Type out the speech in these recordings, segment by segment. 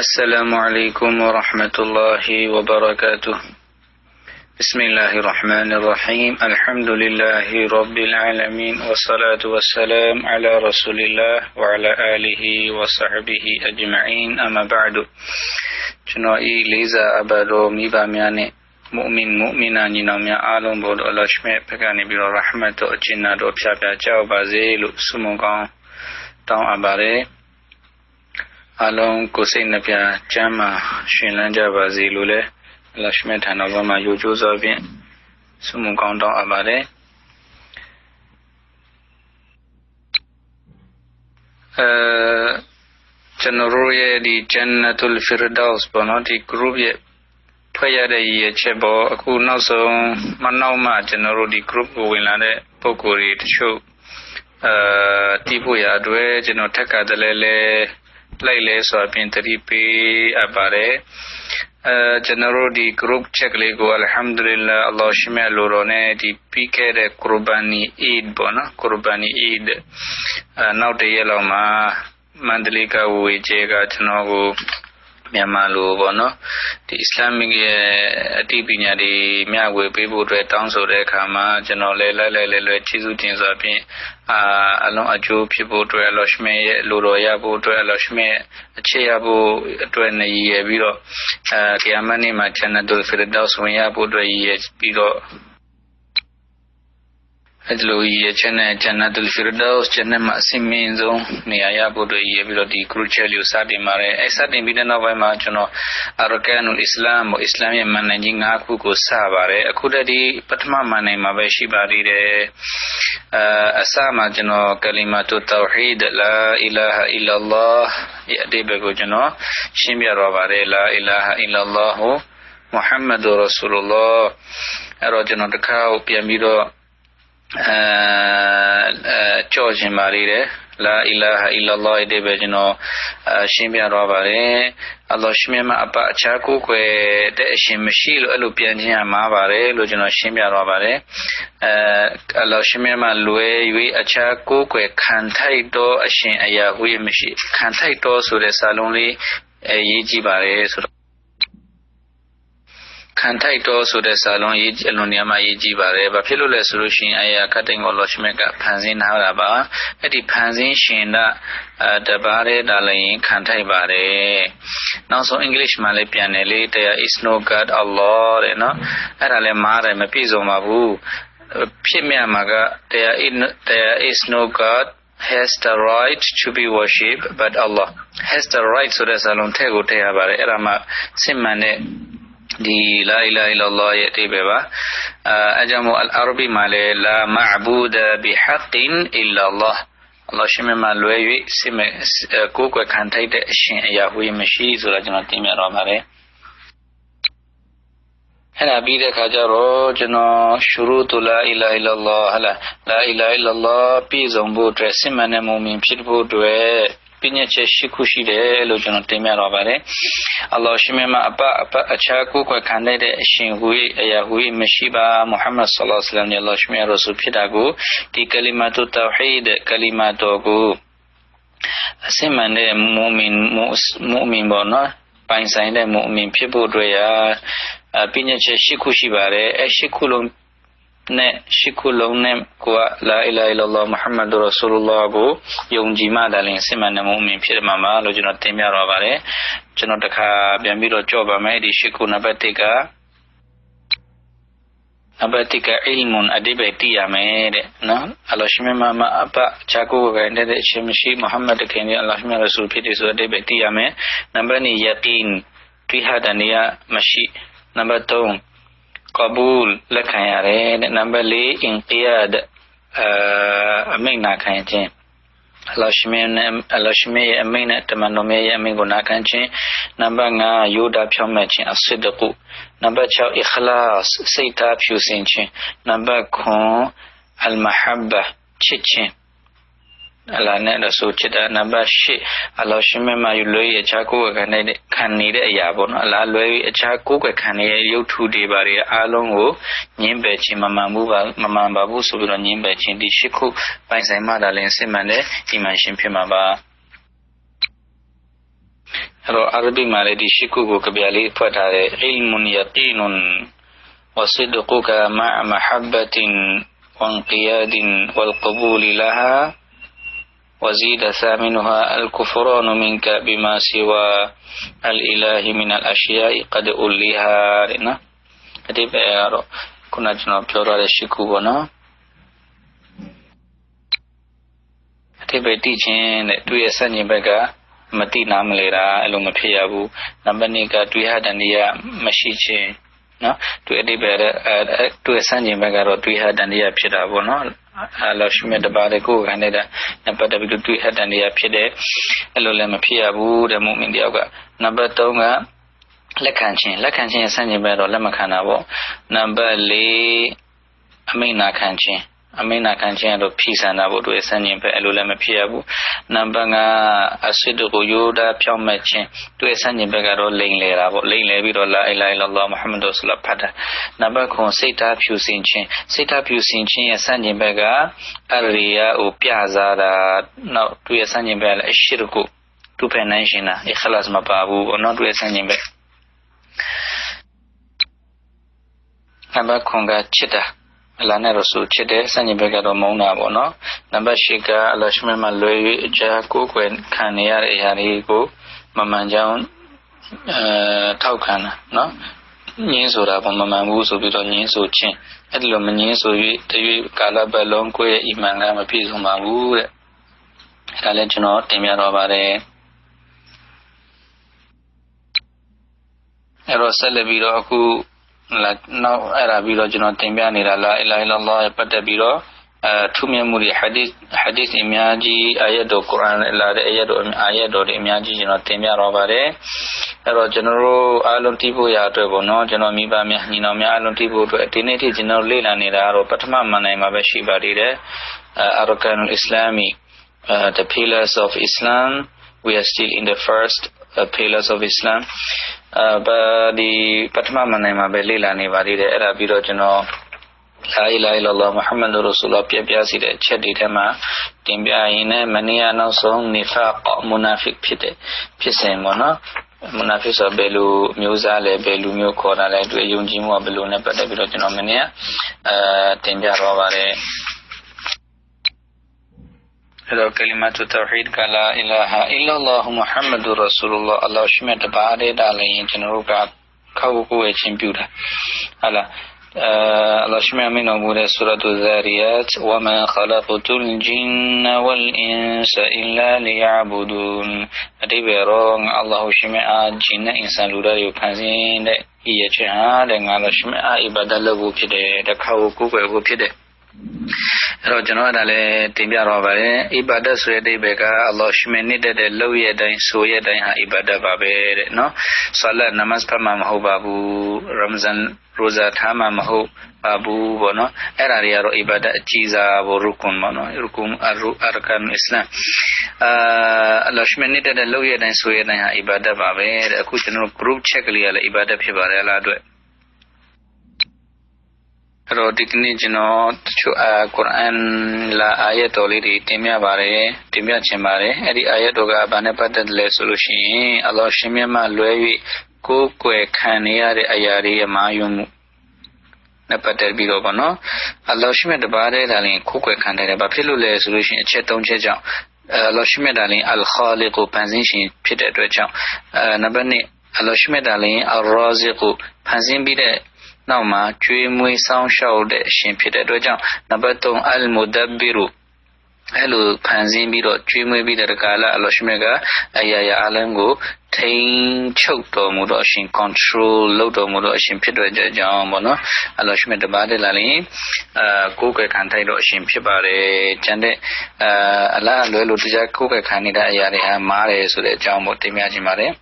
السلام عليكم ورحمة الله وبركاته بسم الله الرحمن الرحيم الحمد لله رب العالمين والصلاة والسلام على رسول الله وعلى آله وصحبه أجمعين أما بعد جنائي ليزا أبادو ميبا مياني مؤمن مؤمنا نيناميا آلون بود الله شمع بكاني بيرو رحمة وجنة دو بشابه جاو بازيلو سموغان تاو أباري Along Kosinapia Jama Shinlanja Bazilule Lashmet Hanavama Yujuzavin Sumukondo Abade Generoye di Jannatul Firdaus Bonoti Group ye Payade ye Chebo Aku Naso Manauma General di Group Winlade Pokuri Show Tipu Yadwe Genoteka Delele Layle so apin taripi abare general di group check lego alhamdulillah Allah shima lorone di pike de qurbani eid bona qurbani eid now de yelo ma mandalika we je ga chano ko Myanmar lo bona di islamic ye atipinya di mya we pe pho twe taung so de kha ma chano le chisu tin so apin along ajo phit pho twe Allah shima ye lo ro ya pho twe Allah shima che ya pho atwe ne yi ye pi ro kiyamat ni ma Jannatul Firdaus win ya pho twe yi ye pi ro Adlo ye chana Jannatul Firdaus Jannat ma asimmin song neya ya pho twe yi ye pi ro di group chat liu sa tin mare ai sa tin pi de naw bai ma chano Arkanul Islam or Islam ye man nain ji 5 ခုကိုစပါတယ်အခုတည်းဒီပထမမှန်နိုင်မှာပဲရှိပါသေးတယ်အစမှာကျွန်တော်ကလီမာတုတောဟီဒ်လာအီလာဟ်အီလာလ္လာဟ်ရဲ့အဓိပ္ပာယ်ကိုကျွန်တော်ရှင်းပြတော့ပါတယ်လာအီလာဟ်အီလာလ္လာဟ်မုဟမ္မဒ်ရဆူလ်လာအဲ့တော့ကျွန်တော်တစ်ခါပြန်ပြီးတော့ကြော့ခြင်းပါသေးတယ်La ilaha illallah ide be jino shin pya ro ba de Allah shime ma apa acha ko kwe de ashin mashi lo alo pyan chin ya ma ba de lo jino shin pya ro ba de Allah shime ma lwe ywi acha ko kwe khan thai to ashin aya hu ye mashi khan thai to so de sa long li yi ji ba de soခံထိုက်တော်ဆိုတဲ့စာလုံးရေးအလွန်နေရာမှာရေးကြည့်ပါတယ်။ဘာဖြစ်လို့လဲဆိုလို့ရှိရင်အကတ်တိန်ကိုလောရှမက်ကဖန်ဆင်းထားတာပါ။အဲ့ဒီဖန်ဆင်းရှင်ကတပါးတဲ့ဒါလည်းခံထိုက်ပါတယ်။နောက်ဆုံး English မှာလည်းပြန်တယ်လေ There is no God Allah တဲ့နော်။အဲ့ဒါလည်းမားတယ်မပြည့်စုံပါဘူး။ဖြစ်မြတ်မှာက There is no God has the right to be worshipped but Allah has the right ဆိုတဲ့စာလုံးထည့်ကိုထည့်ရပါတယ်။အဲ့ဒါမှစစ်မှန်တဲ့di la ilaha illallah ye tibe ba ajamu al arabi male la ma'buda bihaqqin illa Allah Allah shime ma lwe wi sime ko kwe khan thai de ashin aya hu yi mashi so la jano tin mya ro ba leအဲ့ဒါပြီးတဲ့ခါကျတော့ကျွန်တော်ရှုရူတူလာအီလာဟ်အီလာလ္လာဟ်ဟလာလာအီလာဟ်အီလာလ္လာဟ်ပြည့်စုံဖို့အတွက်စစ်မှန်တဲ့မုမိန်ဖြစ်ဖို့အတွက်ပညာချက်ရှိခုရှိတယ်လို့ကျွန်တော်တင်ပြတော့ပါတယ်အလ္လာဟ်ရှိမြတ်အအခြားကိုယ်ခွဲခံတဲ့အရှင်ဟူ၏အရာဟူ၏မရှိပါမုဟမ္မဒ်ဆလ္လာလဟ်အလိုင်းဝါဆလမ်ရဲ့အလ္လာဟ်ရှိမြတ်ရဆူလ်ဖြစ်တာကိုဒီကလီမာတုတောဟီဒ်ကလီမာတော်ကိုအစမှန်တဲ့မုမင်ပေါ့နော်ပိုင်ဆိုင်တဲ့မုမင်ဖြစ်ဖို့အတွက်ပညာချက်ရှိခုရှိပါတယ်အဲရှိခုလုံးနဲ့ရှိခုလုံးနဲ့ကိုလာအီလာဟ်အီလာလ္လာဟ်မုဟမ္မဒ်ရဆူလ်လာဟ်ကိုယုံကြည်မှဒါလည်းစစ်မှန်တဲ့မုမင်ဖြစ်မှာပါလို့ကျွန်တော်တင်ပြတော့ပါတယ်ကျွန်တော်တခါပြန်ပြီးတော့ကြော့ပါမယ်ဒီရှိခုနံပါတ်1ကilm အဓိပ္ပာယ်သိရမယ်တဲ့နော်အလ္လာဟ်ရှိမြတ်မှာအပချာကိုပဲတဲ့အချင်းမရှိမုဟမ္မဒ်ခင်ရဲ့အလ္လာဟ်မြတ်ရဆူလ်ဖြစ်တယ်ဆိုတဲ့အဓိပ္ပာယ်သိရမယ်နံပါတ်2 yaqeen သိဟတဲ့နေရာမရှိနံပါတ်3Qabul လက်ခံရတယ်နံပါတ်4 inqiyad အမိန့်နာခံခြင်းအလ္လာဟ်ရှိမြတ်ရဲ့အမိန့်နဲ့တမန်တော်ရဲ့အမိန့်ကိုနာခံခြင်းနံပါတ်5ယောဒဖြောင့်မတ်ခြင်းအဆစ်ဒကုနံပါတ်6 ikhlas စိတ်ထားဖြူစင်ခြင်းနံပါတ်9 al-mahabba ချစ်ခြင်းအလ္လာဟ်နဲ့ရဆူလ်ချစ်တာနံပါတ်8အလ္လာဟ်ရှိမြတ်မှာလွယ်အခြားကိုယ်ခံနေတဲ့အရာပေါ့နော်အလ္လာဟ်လွယ်အခြားကိုယ်ခံနေတဲ့ရုပ်ထုတွေပါတွေအားလုံးကိုညှင်းပယ်ခြင်းမမှန်ပါဘူးဆိုပြီးတော့ညှင်းပယ်ခြင်းဒီ8ခုပိုင်ဆိုင်မှဒါလည်းစစ်မှန်တဲ့ဒီမှန်ရှင်ဖြစ်မှာပါ عربي مالدي شكوكو كبيالي فتاري علم يقين وصدقك مع محبة وانقياد والقبول لها وزيد ثامنها الكفران منك بما سوى الإله من الأشياء قد أوليها لنا هذه بأيارو كنا جنوب جورا لشكوكونا هذه بأيتيجين دوية سنجي بغا متي نام ليرا ألو مفيابو نمبنيكا دوية دانيا مشيجينတွေ့အတိပဲတွေ့ဆန်းကျင်ဘက်ကတော့တွေ့ဟတန်တရားဖြစ်တာပေါ့နော်အလောရှိမြတ်တပါးတဲ့ကိုယ်ခံတဲ့နံပါတ်1ပြီးတွေ့ဟတန်တရားဖြစ်တယ်အဲ့လိုလည်းမဖြစ်ရဘူးတဲ့မုမင်တယောက်ကနံပါတ်3ကလက်ခံခြင်းရဲ့ဆန်းကျင်ဘက်တော့လက်မခံတာပေါ့နံပါတ်4အမိန့်နာခံခြင်းတော့ဖြီးဆန်တာပေါ့တွေ့ဆန်းကျင်ဘက်အဲ့လိုလည်းမဖြစ်ရဘူးနံပါတ်5အစစ်တို့ကိုယောဒါဖြောင်းမဲ့ခြင်းတွေ့ဆန်းကျင်ဘက်ကတော့လိန်လေတာပေါ့လိန်လေပြီးတော့လာအီလာဟ်အီလာလ္လာဟ်မုဟမ္မဒ်ရဆူလဖတ်တာနံပါတ်9စိတ်ဓာတ်ဖြူစင်ခြင်းရဲ့ဆန်းကျင်ဘက်ကအရိယာကိုပြစားတာနောက်တွေ့ဆန်းကျင်ဘက်ကလည်းအရှိရကိုသူဖယ်နိုင်ရှင်တာအခလာစ်မပါဘူးဘောနော်တွေ့ဆန်းကျင်ဘက်နံပါတ်9ကချစ်တာအလာနဲ့ရဆူချစ်တဲ့ဆန့်ကျင်ဘက်ကတော့မုန်းတာပေါ့နော်နံပါတ်10ကအလရှမမလွယ်၍အကြာကိုယ်ွယ်ခံနေရတဲ့အရာတွေကိုမမှန်ကြောင်းထောက်ခံတာနော်ညင်းဆိုတာပေါ့မမှန်ဘူးဆိုပြီးတော့ညင်းဆိုခြင်းအဲ့ဒီလိုမညင်းဆို၍တရွေ့ကာလပတ်လုံးကိုယ့်ရဲ့အီမန်ကမပြည့်စုံပါဘူးတဲ့ဒါလည်းကျွန်တော်တင်ပြတော့ပါတယ်အဲ့တော့ဆက်လက်ပြီးတော့အခုနောက်အဲ့ဒါပြီးတော့ကျွန်တော်တင်ပြနေတာလာအီလာဟ်အလ္လာဟ်ရဲ့ပတ်သက်ပြီးတော့ထူးမြတ်မှုတွေဟာဒီသ်အများကြီးအာယတ်တော်ကုရ်အာန်လာတဲ့အာယတ်တော်တွေအများကြီးကျွန်တော်တင်ပြတော့ပါတယ်အဲ့တော့ကျွန်တော်တို့အားလုံးသိဖို့ရအတွက်ပေါ့နော်ကျွန်တော်မိဘများညီနောင်များအားလုံးသိဖို့အတွက်ဒီနေ့ထိကျွန်တော်လေ့လာနေတာကတော့ပထမမှန်နိုင်မှာပဲရှိပါသေးတယ်Arkanul Islami the pillars of Islam we are still in the first pillars of Islam the ပထမမှန်နိုင်မှာပဲလေ့လာနေပါသေးတယ်အဲ့ဒါပြီးတော့ကျွန်တော်La ilaha illallah Muhammadur Rasulullah ပြစီတဲ့အချက်တွေထဲမှာတင်ပြရင်လည်းမနေ့ကနောက်ဆုံး nifaq munafiq ဖြစ်စဉ်ပေါ့နော် munafiq ဆိုဘယ်လိုမျိုးစားလဲဘယ်လိုမျိုးခေါ်တာလဲတွေ့ယုံကြည်မှုကဘယ်လိုနဲ့ပတ်သက်ပြီးတော့ကျွန်တော်မနေ့ကတင်ပြတော့ပါတယ်အဲ့တော့ကလီမာတုတဝဟီဒ်ကလာအီလာဟာအီလာလ္လာဟ်မုဟမ္မဒ်ရဆူလ္လာဟ်အလ္လာဟ်ရှိမြတ်တပါးတဲ့တာလည်းကျွန်တော်တို့ကခောက်ကိုယ်ချင်းပြုတာဟုတ်လားAllah Subhanahu wa ta'ala Surah Al-Zariyat wa ma khalaqtul jinna wal insa illa liya'budun အတိပ္ပယ်ရောAllah Subhanahu jinna insan လူတွေဖန်ဆင်းတဲ့ဤရခြင်းဟာတဲ့ငါAllah Subhanahu ibadat လုပ်ဖို့ဖြစ်တယ်တခါကိုကိုယ်ကိုဖြစ်တယ်အဲ့တော့ကျွန်တော်အဲ့ဒါလည်းတင်ပြတော့ပါတယ် ibadat ဆိုတဲ့အတိပ္ပယ်က Allah Subhanahu နေတဲ့လုပ်ရတဲ့အတိုင်းဆိုရတဲ့အတိုင်းဟာ ibadat ပါပဲတဲ့နော် salat namaz ဖတ်မှမဟုတ်ပါဘူး Ramzan roza ထားမှမဟုတ်ပါဘူးပေါ့နော်အဲ့ဒါတွေကတော့ ibadat အကြီးစားဘောရုကွန်ပေါ့နော်ရုကွန်arkan islam Allah Subhanahu နေတဲ့လုပ်ရတဲ့အတိုင်းဆိုရတဲ့အတိုင်းဟာ ibadat ပါပဲတဲ့အခုကျွန်တော် group check ကလေးကလည်း ibadat ဖြစ်ပါတယ်အလားအတွက်အဲ့တော့ဒီကနေ့ကျွန်တော်တချို့ကုရ်အာန်လာအာယတ်တော်လေးတွေတင်ပြပါတယ်တင်ပြချင်ပါတယ်အဲ့ဒီအာယတ်တော်ကဘာနဲ့ပတ်သက်တယ်လဲဆိုလို့ရှိရင်အလ္လာဟ်ရှင်မြတ်မှလွဲ၍ကိုယ်ွယ်ခံနေရတဲ့အရာတွေရဲ့မာယုံမှုနဲ့ပတ်သက်ပြီးတော့ဗောနော်အလ္လာဟ်ရှင်မြတ်တပါးတဲ့ဒါလည်းကိုယ်ွယ်ခံတယ်ဘာဖြစ်လို့လဲဆိုလို့ရှိရင်အချက်၃ချက်ကြောင့်အလ္လာဟ်ရှင်မြတ်ဒါလည်းအလ်ခါလီကိုဖန်ဆင်းရှင်ဖြစ်တဲ့အတွက်ကြောင့်နံပါတ်2အလ္လာဟ်ရှင်မြတ်ဒါလည်းအလ်ရာဇီကိုဖန်ဆင်းပြီးတဲ့နောက်မှာကျွေးမွေးစောင့်ရှောက်တဲ့အရှင်ဖြစ်တဲ့အတွက်ကြောင့်နံပါတ်3အလ်မူဒဘီရူအဲ့လိုဖန်ဆင်းပြီးတော့ကျွေးမွေးပြီးတဲ့ကာလအလ္လာဟ်ရှင်မြတ်ကအရာရာအလုံးကိုထိန်းချုပ်တော်မူတော့အရှင် control လုပ်တော်မူတော့အရှင်ဖြစ်တဲ့ကြောင့်ပေါ့နော်အလ္လာဟ်ရှင်မြတ်တပါးတဲ့လာရင်ကိုယ်ကွယ်ခံထိုက်တော့အရှင်ဖြစ်ပါတယ်ကျန်တဲ့အလားအလွဲလို့တရားကိုယ်ကွယ်ခံနေတဲ့အရာတွေဟာမားတယ်ဆိုတဲ့အကြောင်းကိုတင်ပြခြင်းပါတယ်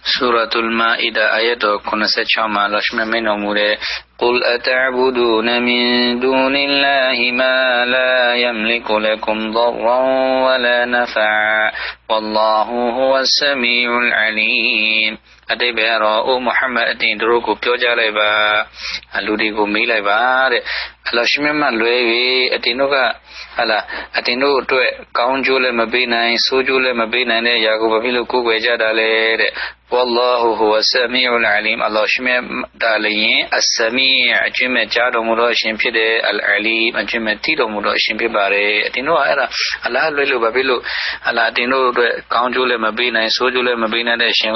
سورة المائدة آية 96 မှာ Allah Subhanahu မိန့်တော်မူတဲ့ قل أتعبدون من دون الله ما لا يملك لكم ضرا ولا نفعا والله هو السميع العليم အတိပ္ပယ်ရောအိုမုဟမ္မဒ်အတင်တို့ကိုပြောကြလိုက်ပါလူတွေကိုမေးလိုက်ပါတဲ့အလ္လာဟ်ရှင်မြတ်လွဲ၍အတင်တို့က ဟာလားအတင်တို့အတွက်ကောင်းကျိုးလည်းမပေးနိုင်ဆိုးကျိုးလည်းမပေးနိုင်တဲ့အရာကိုဘာဖြစ်လို့ကိုးကွယ်ကြတာလဲတဲ့ Wallahu huwa as-sami'ul 'alim အလ္လာဟ်ရှိမြတ်တာလျင် as-sami' အကျင့်မဲ့ကြားတော်မူသောအရှင်ဖြစ်တဲ့ al-alim အကျင့်မဲ့သိတော်မူသောအရှင်ဖြစ်ပါတယ်အတင်တို့ကအဲ့ဒါအလ္လာဟ်လွှဲလို့ဘာဖြစ်လို့ဟာလားအတင်တို့အတွက်ကောင်းကျိုးလည်းမပေးနိုင်ဆိုးကျိုးလည်းမပေးနိုင်တဲ့အရှင်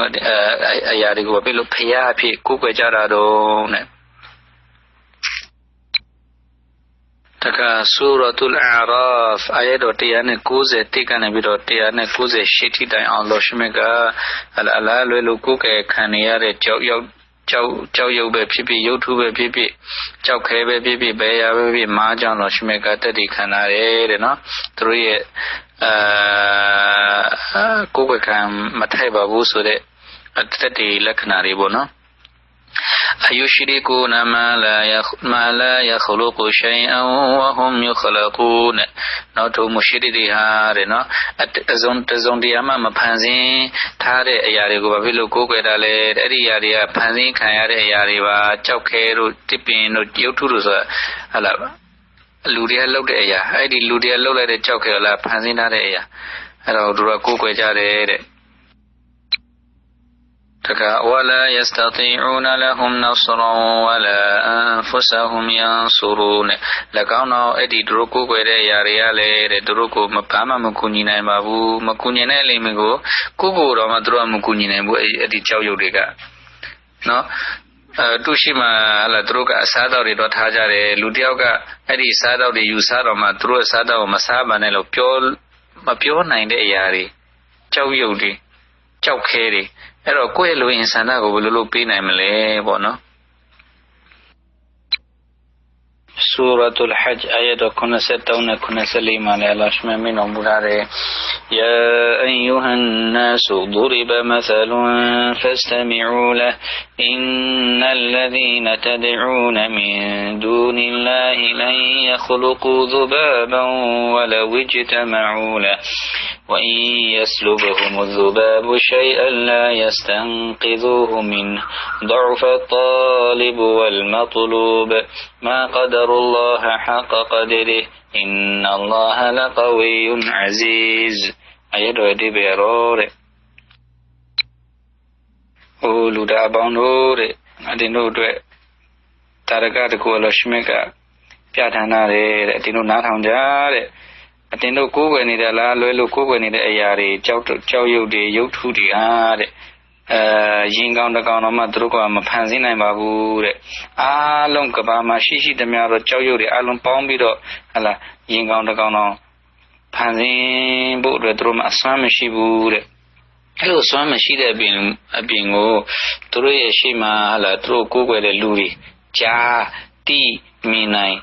အရာတွေကိုဘာဖြစ်လို့ဖရာအဖြစ်ကိုးကွယ်ကြတာတော့နဲ့တကဆူရတ်အလ်အာရာဖ်အာယတ်တော်190တိကနေပြီးတော့198ထိတိုင်အောင်လောရှိမြတ်ကအလ္လာဟ်လွယ်လို့ကိုယ်ကဲခံနေရတဲ့ကြောက်ရုပ်ပဲဖြစ်ဖြစ်ရုပ်ထုပဲဖြစ်ဖြစ်ကြောက်ခဲပဲဖြစ်ဖြစ်ဘယ်ရာပဲဖြစ်မားကြောင့်လောရှိမြတ်ကတက်တည်ခံရတယ်တဲ့နော်သူတို့ရဲ့ကိုယ်ကခံမထိုက်ပါဘူးဆိုတဲ့တက်တည်လက္ခဏာတွေပေါ့နော်أيشركون ما لا يخلق شيئا وهم يخلقون နောက်တော့မရှိတွေဟာတဲ့နော်အစုံတရားမှမဖန်ဆင်းထားတဲ့အရာတွေကိုဘာဖြစ်လို့ကိုးကွယ်တာလဲအဲ့ဒီအရာတွေကဖန်ဆင်းခံရတဲ့အရာတွေပါကြောက်ခဲတို့တစ်ပင်တို့ရုပ်ထုတို့ဆိုတာဟလာလူတွေကလှုပ်တဲ့အရာအဲ့ဒီလူတွေကလှုပ်လိုက်တဲ့ကြောက်ခဲလားဖန်ဆင်းထားတဲ့အရာအဲ့တော့တို့ကကိုးကွယ်ကြတယ်တဲ့ولا يستطيعون لهم نصرا ولا أنفسهم ينصرون ၎င်းတော့အဲ့ဒီသူတို့ကိုယ်ွယ်တဲ့ຢာတွေကလည်းတဲ့သူတို့ကိုဘာမှမကူညီနိုင်ပါဘူးမကူညီနိုင်လိမ့်မယ်ကိုတော့မှသူတို့ကမကူညီနိုင်ဘူးအဲ့ဒီကြောက်ရွံ့တွေကနော်သူရှိမှဟလာသူတို့ကအစားအသောက်တွေတော့ထားကြတယ်လူတယောက်ကအဲ့ဒီအစားအသောက်တွေယူစားတော့မှသူတို့အစားအသောက်ကိုမစားပါနဲ့လို့မပြောနိုင်တဲ့အရာတွေကြောက်ရွံ့တွေကြောက်ခဲတွေအဲ့တော့ကိုယ့်ရဲ့လူအင်ဆန္ဒကိုဘယ်လိုလုပ်ပေးနိုင်မလဲပေါ့နော်ဆူရတ်အလ်ဟဂျ်အာယတ်93နဲ့94မှာလည်းအလ္လာဟ်ရှမြတ်မိန့်တော်မူထားတယ်ယာအယုဟန်နာစု ضرب مثل فاستمعوا له إن الذين تدعون من دون الله لن يخلقوا ذبابا ولو اجتمعوا له وإن يسلبهم الذباب شيئا لا يستنقذوه منه ضعف الطالب والمطلوب ما قدر الله حق قدره إن الله لقوي عزيز آيات دي بيرور أولو دابان دور أدينو دو تاركات كوالا شمكا ပြဋ္ဌာန်းထားတယ်တဲ့အတင်းတို့နားထောင်ကြတဲ့အတင်းတို့ကိုးကွယ်နေတဲ့လားလွယ်လို့ကိုးကွယ်နေတဲ့အရာတွေကြောက်ရွံ့တွေရုပ်ထုတွေဟာတဲ့ရင်ကောင်းတကောင်တော့မှသူတို့ကမဖန်ဆင်းနိုင်ပါဘူးတဲ့အားလုံးကဘာမှရှိသမျှတော့ကြောက်ရွံ့တွေအားလုံးပေါင်းပြီးတော့ဟလာရင်ကောင်းတကောင်တော့ဖန်ဆင်းဖို့အတွက်သူတို့မှအစွမ်းမရှိဘူးတဲ့အဲ့လိုစွမ်းမရှိတဲ့အပြင်ကိုသူတို့ရဲ့ရှေ့မှာဟလာသူတို့ကိုးကွယ်တဲ့လူတွေကြားတိမြင်နိုင်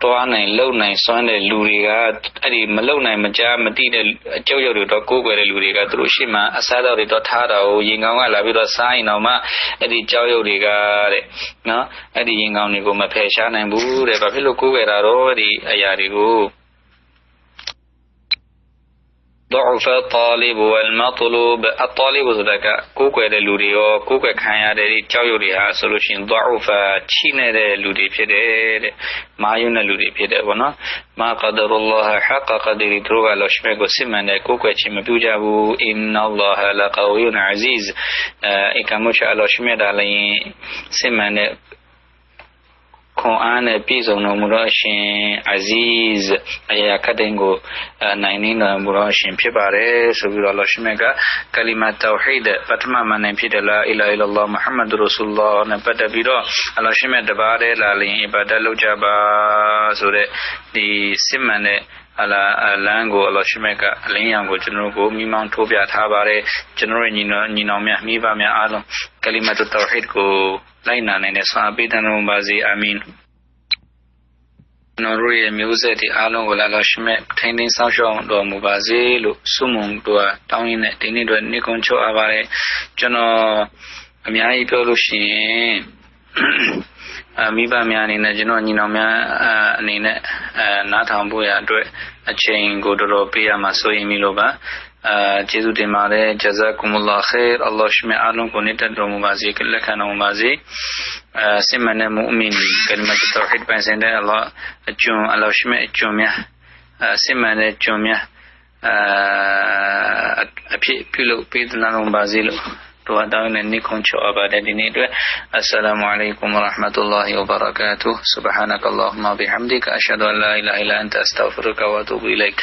တွားနိုင်လုံနိုင်စွမ်းတဲ့လူတွေကအဲ့ဒီမလုံနိုင်မကြားမတိတဲ့အကြောက်ရွံ့တွေတော့ကိုးကွယ်တဲ့လူတွေကသူတို့ရှေ့မှာအစားတော်တွေတော့ထားတာကိုရင်ကောင်းကလာပြီးတော့စားရင်တော့မှအဲ့ဒီကြောက်ရွံ့တွေကတဲ့နော်အဲ့ဒီရင်ကောင်းတွေကိုမဖယ်ရှားနိုင်ဘူးတဲ့ဘာဖြစ်လို့ကိုးကွယ်တာတော့အဲ့ဒီအရာတွေကိုضعف الطالب والمطلوب الطالب ဆိုတာကကိုးကွယ်တဲ့လူတွေရောကိုးကွယ်ခံရတဲ့ကြောက်ရွံ့တွေဟာဆိုလို့ရှိရင် ضعف ချိနေတဲ့လူတွေဖြစ်တယ်တဲ့မာယွန်းတဲ့လူတွေဖြစ်တယ်ပေါ့နော် ما قدر الله حق قدره သူတို့ကလောရှိမဲ့ကိုစစ်မှန်တဲ့ကိုးကွယ်ခြင်းမပြုကြဘူး إن الله لقوي عزيز အကမချအလောရှိမဲ့တာလည်းစစ်မှန်တဲ့ခွန်အားနဲ့ပြည့်စုံတော်မူသောအရှင်အဇီးဇ်အရာခတ်တဲ့ကိုနိုင်နေတော်မူသောအရှင်ဖြစ်ပါတယ်ဆိုပြီးတော့အလ္လာဟ်ရှိမြတ်ကကလီမာတောဟီဒ်ပထမမန်နဲ့ဖြစ်တယ်လာအီလာဟ်အီလ္လာဟ်မုဟမ္မဒ်ရဆူလ္လာဟ်နဲ့ပတ်သက်ပြီးတော့အလ္လာဟ်ရှိမြတ်တပါးတည်းလာလျင်အီဘာဒတ်လုပ်ကြပါဆိုတဲ့ဒီစစ်မှန်တဲ့အလန်းကိုအလ္လာဟ်ရှိမြတ်ကအလင်းရောင်ကိုကျွန်တော်တို့ကိုမိမောင်းထိုးပြထားပါတယ်ကျွန်တော်တို့ညီနောင်များမိဘများအားလုံးကလီမာတောဟီဒ်ကိုလိုက်နာနိုင်တဲ့ဆွမ်းပေးတဲ့တော်ပါစေအာမင်နော်တို့ရဲ့မျိုးဆက်တွေအားလုံးကိုလာလို့ရှိမဲ့ထိန်းသိမ်းဆောင်ရှောက်တော်မူပါစေလို့ဆုမွန်တို့တောင်းရင်းနဲ့ဒီနေ့တော့နေကုန်းချုပ်အပ်ပါတယ်ကျွန်တော်အများကြီးပြောလို့ရှိရင်မိဘများအနေနဲ့ကျွန်တော်ညီနောင်များအနေနဲ့နားထောင်ဖို့ရအတွက်အချိန်ကိုတော်တော်ပေးရမှာဆိုရင်မလို့ပါကျေးဇူးတင်ပါတယ်ဂျဇာကုမူလာခေရအလ္လာဟ်ရှိမြတ်အားလုံးကိုနေတတ်တော်မူပါစေလက်ခံတော်မူပါစေစစ်မှန်တဲ့မုအမင်ကလီမတ်တောဟီဒ်ပိုင်ဆိုင်တဲ့အလ္လာဟ်အကျွန်းအလ္လာဟ်ရှိမြတ်အကျွန်းများ စစ်မှန်တဲ့ကျွန်များအဖြစ်ပြုလုပ်ပေးသနာတော်ပါစေလို့တို့အတောင်းနဲ့နိခုံးချောအပ်ပါတယ်ဒီနေ့အတွက်အစ္စလာမုအလိုင်ကွမ်ဝရဟ်မတုလ္လာဟီဝဘရကာတူဆူဘဟာနကလ္လာဟူမ္မာဘိဟမ်ဒီကအရှဟဒူအလ္လာအီလာဟ်အီလာအန်တအစတဂ်ဖီရုကဝအတူဘူအီလိုက်